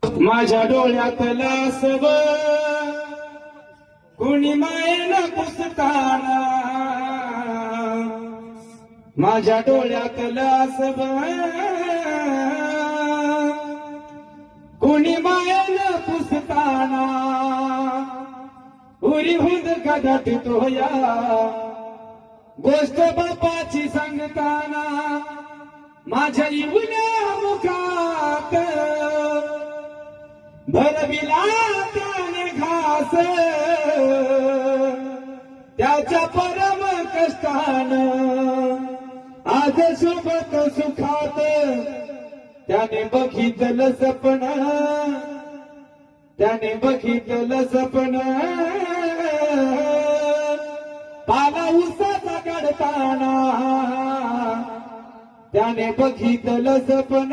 माझ्या डोळ्यातलं सव कुणी मायेनं पुसताना, माझ्या डोळ्यातलं सव कुणी मायेनं पुसताना, उरी हुंद गदटतो या गोष्ट बापाची सांगताना, माझ्या इवल्या मुखात भरविला त्याने घास, त्याच्या परम कष्टानं आज सोबत सुखात त्याने बघितलं सपन, त्याने बघितलं सपन, पाला उसाचा काढताना त्याने बघितलं सपन.